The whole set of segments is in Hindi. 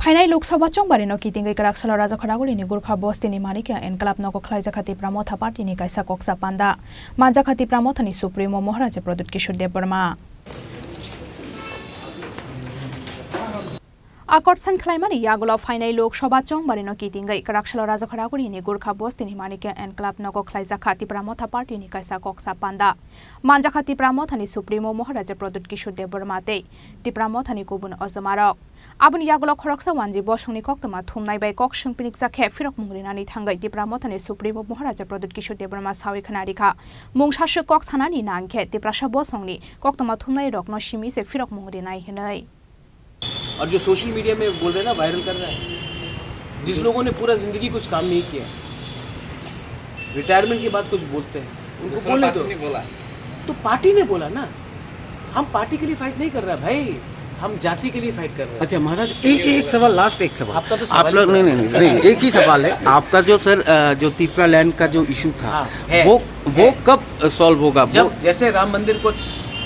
फाइनाल लोकसभा चौबारी नो किटिंग कराक सलो राजा खरागुली नि गुरखा बस्ती नि मानिक एनकलाप नको खलाइजा खाती प्रमोथा पार्टी नि काइसा कोक्सा पांदा मांजा खाती प्रमोथा नि सुप्रीमो महाराज प्रदुत किशोर देव वर्मा आकर्षण खलाइमानि यागुलो फाइनाल लोकसभा चौबारी नो किटिंग कराक सलो राजा खरागुली नि गुरखा बस्ती नि मानिक एनकलाप नको खलाइजा खाती प्रमोथा पार्टी नि काइसा कोक्सा पांदा मांजा खाती प्रमोथा नि सुप्रीमो महाराज प्रदुत किशोर देव वर्मा ते ति प्रमोथा नि गुबुन अजमारक आबुन यागुलो खरकसा वानजि बसंनि कक्तमा थुमनाय बाय कक संपिनिक जाखे फिरक मुंग्रिनानि थांगै दिप्रा मथने सुप्रीमो महाराजा प्रदुत किशोर देववर्मा सावि खनारिखा मुंगसासो कक सानानि नांखे दिप्रासा बसंनि कक्तमा थुमनाय रकनो सिमी से फिरक मुंग्रिनाय हनै। और जो सोशल मीडिया में बोल रहे हैं ना, वायरल कर रहा है, जिस लोगों ने पूरा जिंदगी कुछ काम नहीं किया, रिटायरमेंट के बाद कुछ बोलते हैं, उनको बोलने दो। तो पार्टी ने बोला ना, हम पार्टी के लिए फाइट नहीं कर रहे भाई, हम जाति के लिए फाइट कर रहे हैं। अच्छा महाराज, एक सवाल, लास्ट एक सवाल आपका तो आप लोग नहीं, एक ही सवाल है आपका। जो सर जो तिपरा लैंड का जो इशू था, है, वो कब सॉल्व होगा? जब जैसे राम मंदिर को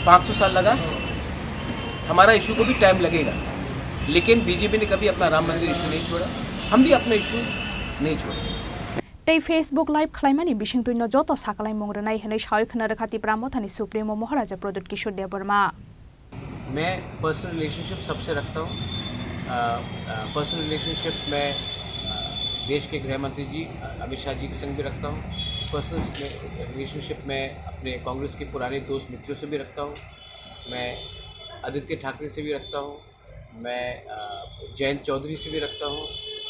500 साल लगा, हमारा इशू को भी टाइम लगेगा, लेकिन बीजेपी ने कभी अपना राम मंदिर इशू नहीं छोड़ा, हम भी अपना इशू नहीं छोड़े। तै फेसबुक लाइव खलाइमानि बिसिंतुनो जतो साकलाइ मंग्रनाय हनै सावि खना रखाति प्रामोथानि सुप्रीमो महाराजा प्रदुत किशोर देव वर्मा। मैं पर्सनल रिलेशनशिप सबसे रखता हूँ। पर्सनल रिलेशनशिप में देश के गृह मंत्री जी अमित शाह जी के संग भी रखता हूँ। पर्सनल रिलेशनशिप में अपने कांग्रेस के पुराने दोस्त मित्रों से भी रखता हूँ। मैं आदित्य ठाकरे से भी रखता हूँ। मैं जयंत चौधरी से भी रखता हूँ।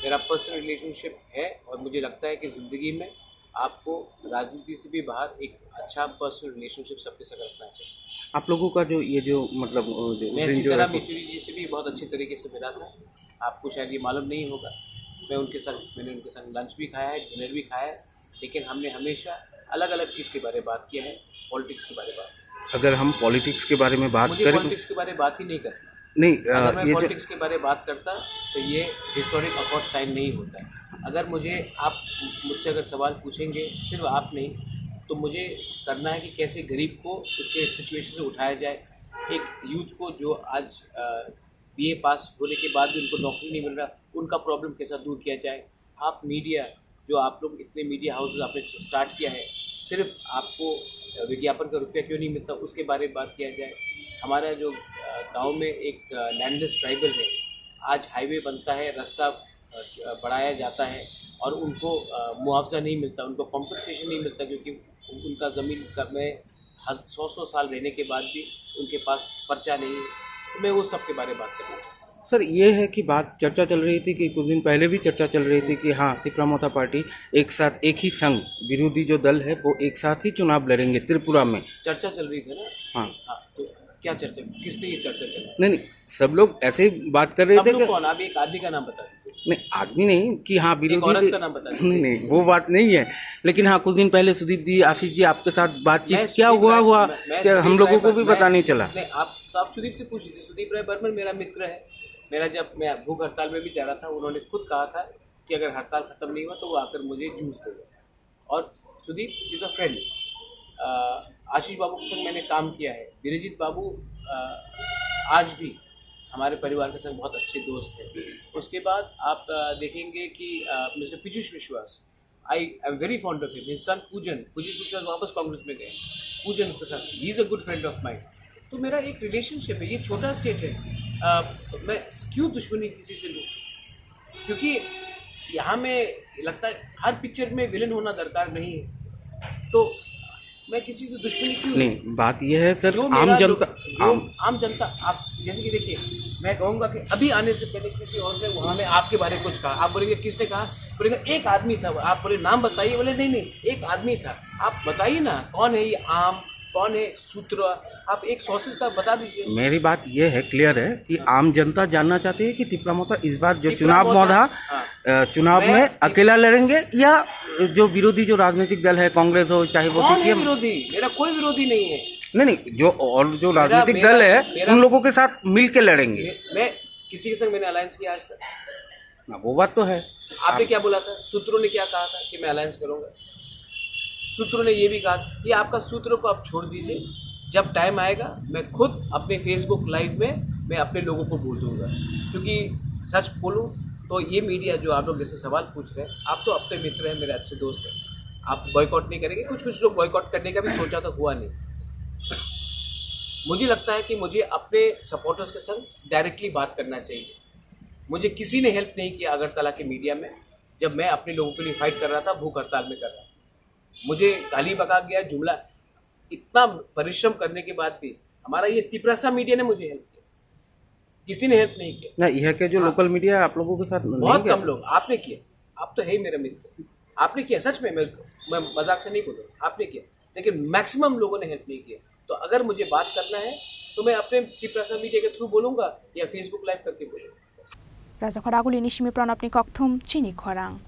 मेरा पर्सनल रिलेशनशिप है और मुझे लगता है कि ज़िंदगी में आपको राजनीति से भी बाहर एक अच्छा पर्सनल रिलेशनशिप सबके साथ रखना चाहिए। आप लोगों का जो ये जो मतलब मैं सीताराम येचुरी जी से भी बहुत अच्छे तरीके से मिला था। आपको शायद ये मालूम नहीं होगा, मैंने उनके संग लंच भी खाया है, डिनर भी खाया है, लेकिन हमने हमेशा अलग अलग चीज़ के बारे में बात किया है, पॉलिटिक्स के बारे में बात। अगर हम पॉलिटिक्स के बारे में बात मुझे करें, पॉलिटिक्स के बारे में बात ही नहीं करना। नहीं, अगर मैं पॉलिटिक्स के बारे में बात करता तो ये हिस्टोरिक अकॉर्ड साइन नहीं होता है। अगर आप मुझसे अगर सवाल पूछेंगे, सिर्फ आप नहीं, तो मुझे करना है कि कैसे गरीब को उसके सिचुएशन से उठाया जाए। एक यूथ को जो आज बीए पास होने के बाद भी उनको नौकरी नहीं मिल रहा, उनका प्रॉब्लम कैसा दूर किया जाए। आप मीडिया, जो आप लोग इतने मीडिया हाउसेज आपने स्टार्ट किया है, सिर्फ आपको विज्ञापन का रुपया क्यों नहीं मिलता, उसके बारे में बात किया जाए। हमारा जो गांव में एक लैंडलेस ट्राइबल है, आज हाईवे बनता है, रास्ता बढ़ाया जाता है और उनको मुआवजा नहीं मिलता, उनको कॉम्पनसेशन नहीं मिलता, क्योंकि उनका ज़मीन में 100 साल रहने के बाद भी उनके पास पर्चा नहीं है। तो मैं वो सब के बारे में बात करना चाहता हूँ। सर ये है कि बात चर्चा चल रही थी कि कुछ दिन पहले भी चर्चा चल रही थी कि हाँ, तिपरा मोथा पार्टी एक साथ, एक ही संघ, विरोधी जो दल है वो एक साथ ही चुनाव लड़ेंगे त्रिपुरा में। चर्चा चल रही थी ना। हाँ, तो क्या चर्चा, किसने ये चर्चा चला? नहीं, सब लोग ऐसे ही बात कर रहे थे। कौन? आप एक आदमी का नाम बता दीजिए। नहीं, आदमी नहीं कि हाँ विरोधी, औरत का नाम बता दीजिए। नहीं, वो बात नहीं है, लेकिन हाँ कुछ दिन पहले सुदीप जी, आशीष जी आपके साथ बातचीत क्या हुआ क्या हम लोगों को भी पता नहीं चला। आप सुदीप से पूछ लीजिए। सुदीप राय बर्मन मेरा मित्र है। मेरा जब मैं भूख हड़ताल में भी जा रहा था, उन्होंने खुद कहा था कि अगर हड़ताल खत्म नहीं हुआ तो वो आकर मुझे जूस देगा। और सुदीप इज अ फ्रेंड। आशीष बाबू के संग मैंने काम किया है। वीरजीत बाबू आज भी हमारे परिवार के संग बहुत अच्छे दोस्त हैं। उसके बाद आप देखेंगे कि मिस्टर पीयूष विश्वास, I am very fond of him. His son पूजन विश्वास वापस कांग्रेस में गए। पूजन उसके साथ, he is a good friend of mind. तो मेरा एक रिलेशनशिप है। ये छोटा स्टेट है, मैं क्यों दुश्मनी किसी से लूँ? क्योंकि यहाँ में लगता है हर पिक्चर में विलन होना दरकार नहीं है, तो मैं किसी से दुश्मनी क्यों? नहीं, बात यह है सर, आम जनता आप जैसे कि देखिए, मैं कहूँगा कि अभी आने से पहले किसी और ने वहाँ में आपके बारे में कुछ कहा, आप बोलेंगे किसने कहा? बोलेंगे एक आदमी था। आप बोले नाम बताइए, बोले नहीं एक आदमी था। आप बताइए ना कौन है ये आम, कौन है सूत्र? आप एक सोर्सेज का बता दीजिए। मेरी बात यह है, क्लियर है कि आम जनता जानना चाहती है कि तिपरा मोथा इस बार जो चुनाव में अकेला लड़ेंगे या जो विरोधी जो राजनीतिक दल है, कांग्रेस हो चाहे वो सीपीएम। विरोधी, मेरा कोई विरोधी नहीं है। नहीं, जो राजनीतिक दल है उन लोगों के साथ मिल के लड़ेंगे। मैं किसी के संग मैंने अलायंस किया आज तक? वो बात तो है। आपने क्या बोला था? सूत्रों ने क्या कहा था कि मैं अलायंस करूंगा? सूत्रों ने ये भी कहा कि आपका सूत्रों को आप छोड़ दीजिए, जब टाइम आएगा मैं खुद अपने फेसबुक लाइव में मैं अपने लोगों को बोल दूंगा। क्योंकि सच बोलूँ तो ये मीडिया जो आप लोग जैसे सवाल पूछ रहे हैं, आप तो अपने मित्र हैं, मेरे अच्छे दोस्त हैं, आप बॉयकॉट नहीं करेंगे। कुछ लोग बॉयकॉट करने का भी सोचा तो हुआ नहीं। मुझे लगता है कि मुझे अपने सपोर्टर्स के संग डायरेक्टली बात करना चाहिए। मुझे किसी ने हेल्प नहीं किया अगरतला के मीडिया में, जब मैं अपने लोगों के लिए फाइट कर रहा था, भूख हड़ताल में कर रहा था। मुझे गाली बका गया, जुमला, इतना परिश्रम करने के बाद भी हमारा ये तिपरासा मीडिया ने मुझे हेल्प किया, किसी ने हेल्प नहीं किया। ना यह के जो लोकल मीडिया आप लोगों के साथ नहीं बहुत किया? कम लोग। आपने किया, आप तो है ही मेरे मित्र, आपने किया, सच में, मैं मजाक से नहीं बोल रहा, आपने किया, लेकिन मैक्सिमम लोगों ने हेल्प नहीं किया। तो अगर मुझे बात करना है तो मैं अपने तिपरासा मीडिया के थ्रू बोलूँगा या फेसबुक लाइव करके बोलूँगा। राजा खरागुली निशिमी प्रणब नि कक्थुम चिनी खरांग।